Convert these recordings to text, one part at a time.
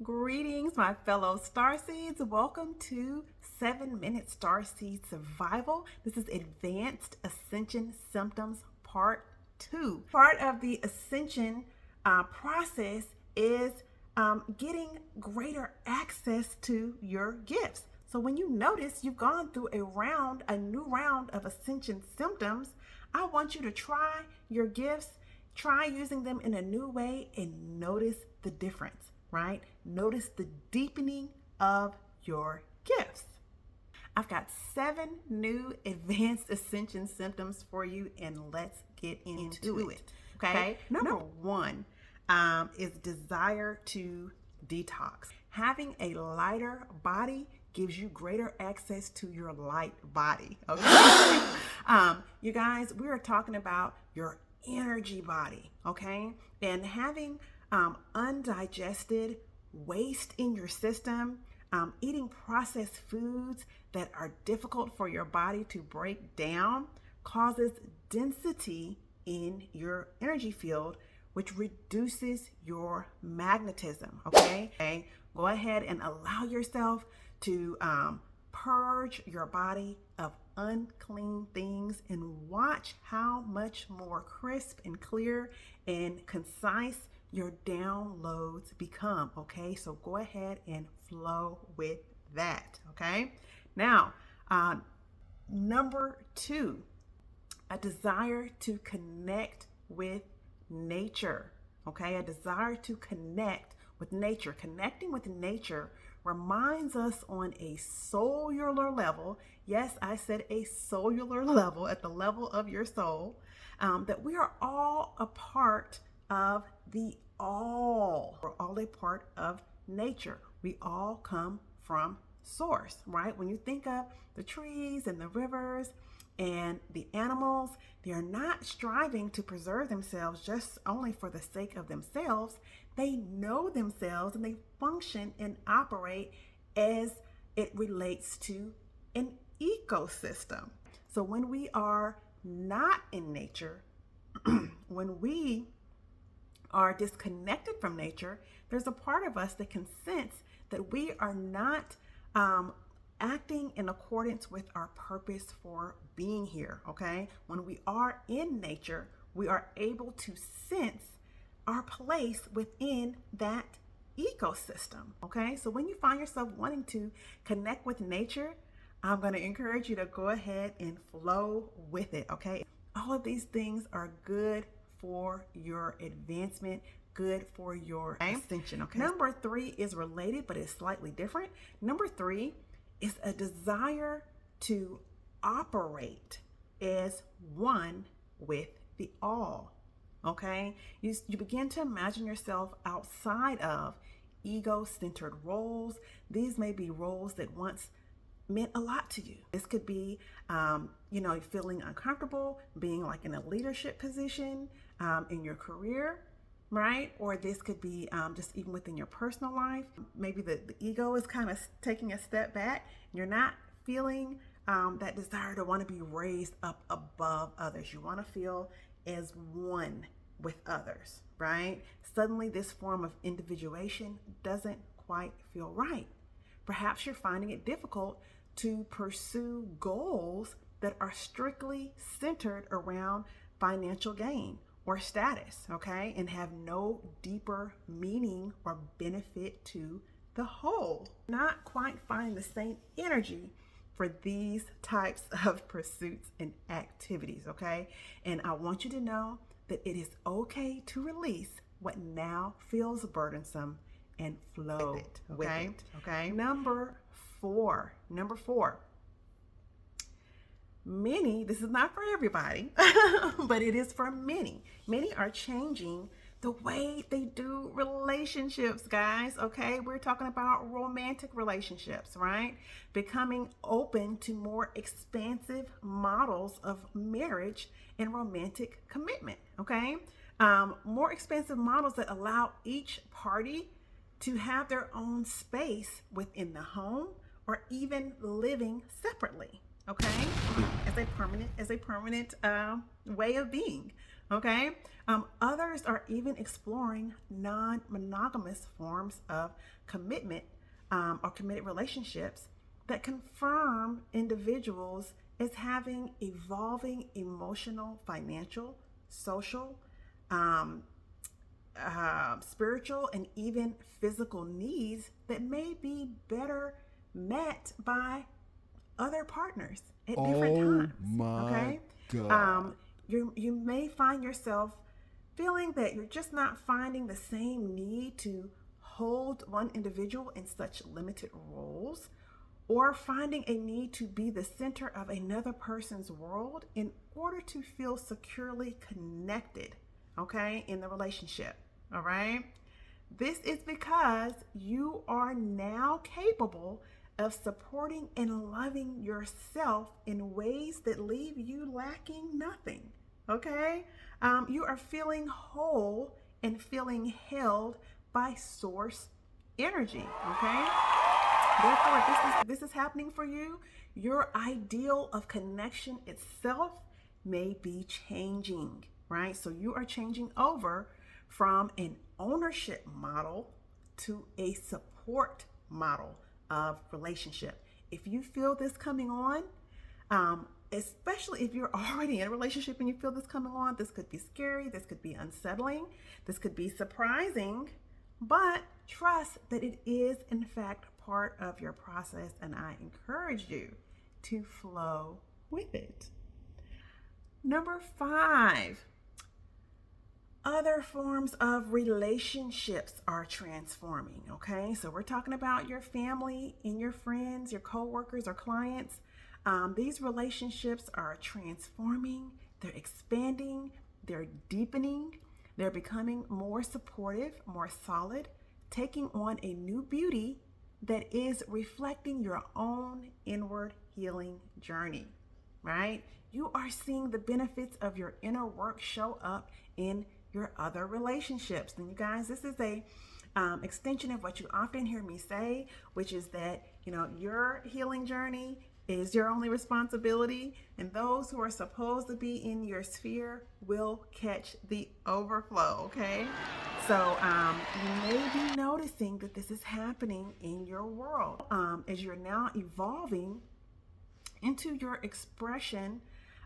Greetings, my fellow Starseeds. Welcome to 7-Minute Starseed Survival. This is Advanced Ascension Symptoms Part 2. Part of the Ascension process is getting greater access to your gifts. So when you notice you've gone through a new round of Ascension symptoms, I want you to try your gifts, try using them in a new way, and notice the difference. Right? Notice the deepening of your gifts. I've got 7 new advanced ascension symptoms for you, and let's get into it. Okay? Number 1 is desire to detox. Having a lighter body gives you greater access to your light body. Okay? You guys, we are talking about your energy body. Okay? And having undigested waste in your system, eating processed foods that are difficult for your body to break down causes density in your energy field, which reduces your magnetism. Okay? Go ahead and allow yourself to purge your body of unclean things and watch how much more crisp and clear and concise your downloads become. Okay, so go ahead and flow with that. Okay, now number 2, a desire to connect with nature. Okay, a desire to connect with nature. Connecting with nature reminds us on a cellular level, yes, I said a cellular level, at the level of your soul, that we are all a part of the all. We're all a part of nature. We all come from source, right? When you think of the trees and the rivers and the animals, they are not striving to preserve themselves just only for the sake of themselves. They know themselves and they function and operate as it relates to an ecosystem. So when we are not in nature, when we are disconnected from nature, there's a part of us that can sense that we are not acting in accordance with our purpose for being here. Okay, when we are in nature, we are able to sense our place within that ecosystem. Okay, so when you find yourself wanting to connect with nature, I'm going to encourage you to go ahead and flow with it. Okay, all of these things are good for your advancement, good for your ascension. Okay, number 3 is related, but it's slightly different. Number 3 is a desire to operate as one with the all. Okay, you begin to imagine yourself outside of ego-centered roles. These may be roles that once meant a lot to you. This could be, feeling uncomfortable, being like in a leadership position in your career, right? Or this could be just even within your personal life. Maybe the ego is kind of taking a step back. You're not feeling that desire to want to be raised up above others. You want to feel as one with others, right? Suddenly this form of individuation doesn't quite feel right. Perhaps you're finding it difficult to pursue goals that are strictly centered around financial gain or status, okay, and have no deeper meaning or benefit to the whole. Not quite finding the same energy for these types of pursuits and activities, okay? And I want you to know that it is okay to release what now feels burdensome and flow with it, okay? Number four. Many, this is not for everybody, but it is for many. Many are changing the way they do relationships, guys, okay? We're talking about romantic relationships, right? Becoming open to more expansive models of marriage and romantic commitment, okay? More expansive models that allow each party to have their own space within the home or even living separately. okay, as a permanent way of being, okay. Others are even exploring non-monogamous forms of commitment or committed relationships that confirm individuals as having evolving emotional, financial, social, um, spiritual, and even physical needs that may be better met by other partners at different Oh times. my Okay, God. you may find yourself feeling that you're just not finding the same need to hold one individual in such limited roles, or finding a need to be the center of another person's world in order to feel securely connected, okay, in the relationship. All right. This is because you are now capable of supporting and loving yourself in ways that leave you lacking nothing. Okay? You are feeling whole and feeling held by source energy. Okay? Therefore, if this is happening for you, your ideal of connection itself may be changing, right? So you are changing over from an ownership model to a support model of relationship. If you feel this coming on, especially if you're already in a relationship and you feel this coming on, this could be scary, this could be unsettling, this could be surprising, but trust that it is in fact part of your process, and I encourage you to flow with it. Number 5, other forms of relationships are transforming. Okay, so we're talking about your family and your friends, your coworkers or clients. These relationships are transforming, they're expanding, they're deepening, they're becoming more supportive, more solid, taking on a new beauty that is reflecting your own inward healing journey, right? You are seeing the benefits of your inner work show up in your other relationships. And you guys, this is a extension of what you often hear me say, which is that, your healing journey is your only responsibility, and those who are supposed to be in your sphere will catch the overflow. Okay, so you may be noticing that this is happening in your world as you're now evolving into your expression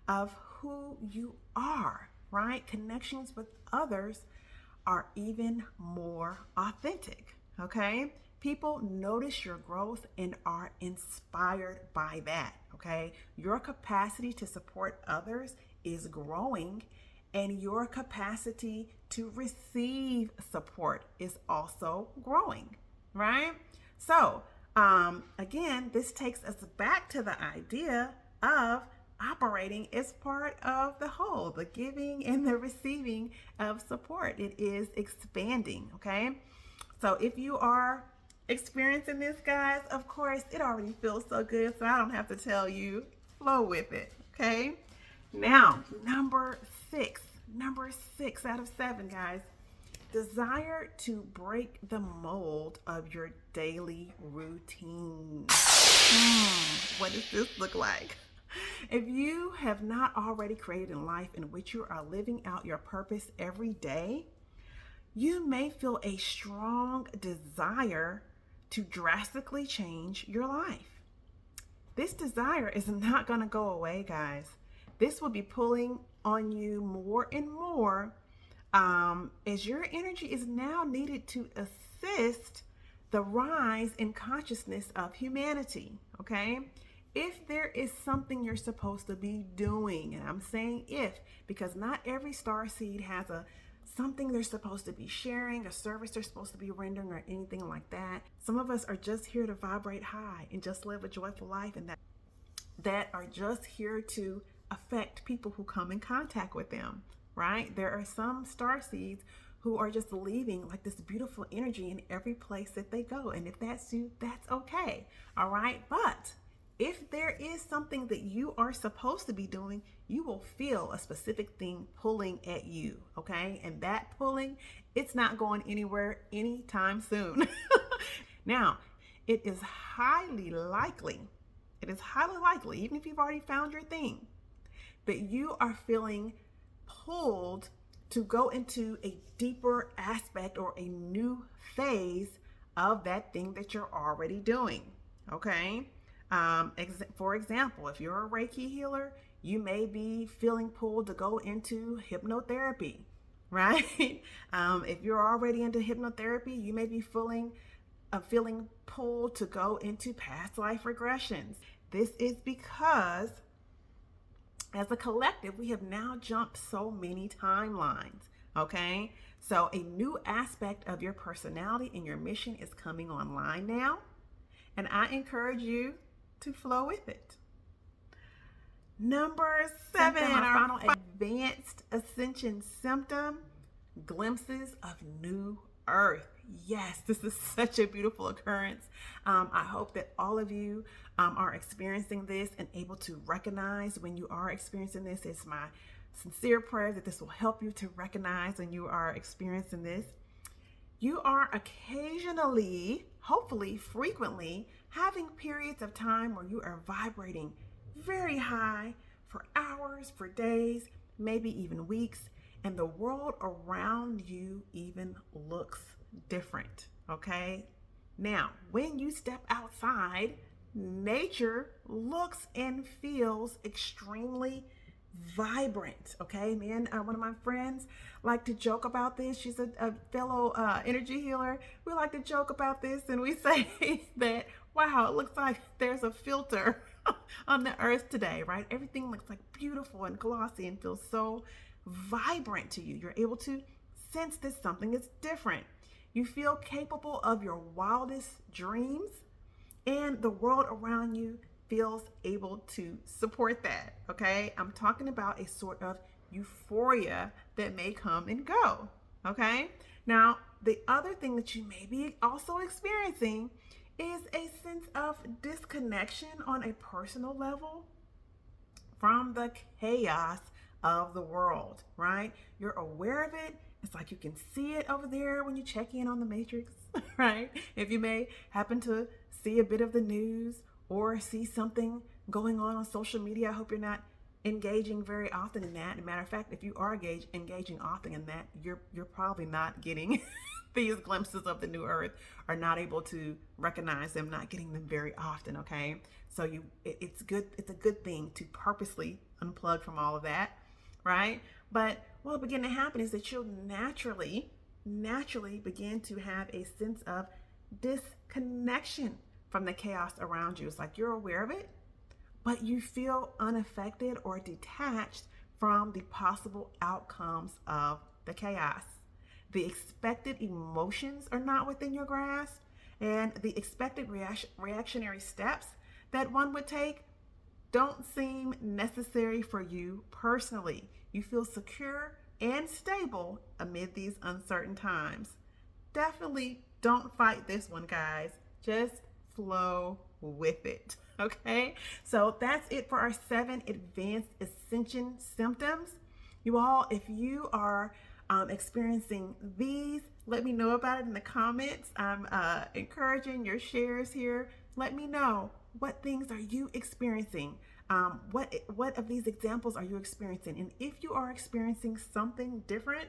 of who you are, right? Connections with others are even more authentic, okay? People notice your growth and are inspired by that, okay? Your capacity to support others is growing, and your capacity to receive support is also growing, right? So, again, this takes us back to the idea of operating as part of the whole, the giving and the receiving of support. It is expanding, okay? So if you are experiencing this, guys, of course, it already feels so good, so I don't have to tell you, flow with it, okay? Now, number six out of 7, guys, desire to break the mold of your daily routine. What does this look like? If you have not already created a life in which you are living out your purpose every day, you may feel a strong desire to drastically change your life. This desire is not going to go away, guys. This will be pulling on you more and more as your energy is now needed to assist the rise in consciousness of humanity, okay? If there is something you're supposed to be doing, and I'm saying if, because not every star seed has a something they're supposed to be sharing, a service they're supposed to be rendering, or anything like that. Some of us are just here to vibrate high and just live a joyful life, and that are just here to affect people who come in contact with them, right? There are some star seeds who are just leaving like this beautiful energy in every place that they go. And if that's you, that's okay. All right. But if there is something that you are supposed to be doing, you will feel a specific thing pulling at you. Okay. And that pulling, it's not going anywhere anytime soon. Now, it is highly likely It is highly likely, even if you've already found your thing, that you are feeling pulled to go into a deeper aspect or a new phase of that thing that you're already doing. Okay. For example, if you're a Reiki healer, you may be feeling pulled to go into hypnotherapy, right? If you're already into hypnotherapy, you may be feeling pulled to go into past life regressions. This is because as a collective, we have now jumped so many timelines, okay? So a new aspect of your personality and your mission is coming online now, and I encourage you to flow with it. Number 7, our final advanced ascension symptom, glimpses of new earth. Yes, this is such a beautiful occurrence. I hope that all of you are experiencing this and able to recognize when you are experiencing this. It's my sincere prayer that this will help you to recognize when you are experiencing this. You are occasionally, hopefully frequently, having periods of time where you are vibrating very high for hours, for days, maybe even weeks, and the world around you even looks different, okay? Now, when you step outside, nature looks and feels extremely vibrant, okay? Me and one of my friends like to joke about this. She's a fellow energy healer. We like to joke about this, and we say that, wow, it looks like there's a filter on the earth today, right? Everything looks like beautiful and glossy and feels so vibrant to you. You're able to sense that something is different. You feel capable of your wildest dreams, and the world around you feels able to support that, okay? I'm talking about a sort of euphoria that may come and go, okay? Now, the other thing that you may be also experiencing is a sense of disconnection on a personal level from the chaos of the world, right? You're aware of it. It's like you can see it over there when you check in on the matrix, right? If you may happen to see a bit of the news or see something going on social media, I hope you're not engaging very often in that. As a matter of fact, if you are engaging often in that, you're probably not getting these glimpses of the new earth, or not able to recognize them, not getting them very often, okay? So it's a good thing to purposely unplug from all of that, right? But what will begin to happen is that you'll naturally begin to have a sense of disconnection from the chaos around you. It's like you're aware of it, but you feel unaffected or detached from the possible outcomes of the chaos. The expected emotions are not within your grasp, and the expected reactionary steps that one would take don't seem necessary for you personally. You feel secure and stable amid these uncertain times. Definitely don't fight this one, guys. Just flow with it, okay? So that's it for our 7 advanced ascension symptoms. You all, if you are experiencing these, let me know about it in the comments. I'm encouraging your shares here. Let me know, what things are you experiencing? What of these examples are you experiencing? And if you are experiencing something different,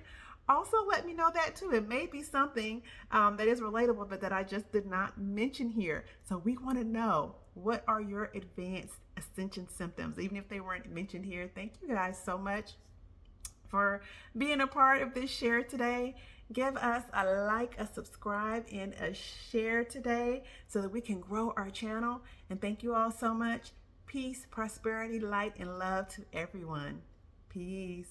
also let me know that too. It may be something that is relatable, but that I just did not mention here. So we want to know, what are your advanced ascension symptoms, even if they weren't mentioned here. Thank you guys so much for being a part of this share today. Give us a like, a subscribe, and a share today so that we can grow our channel. And thank you all so much. Peace, prosperity, light, and love to everyone. Peace.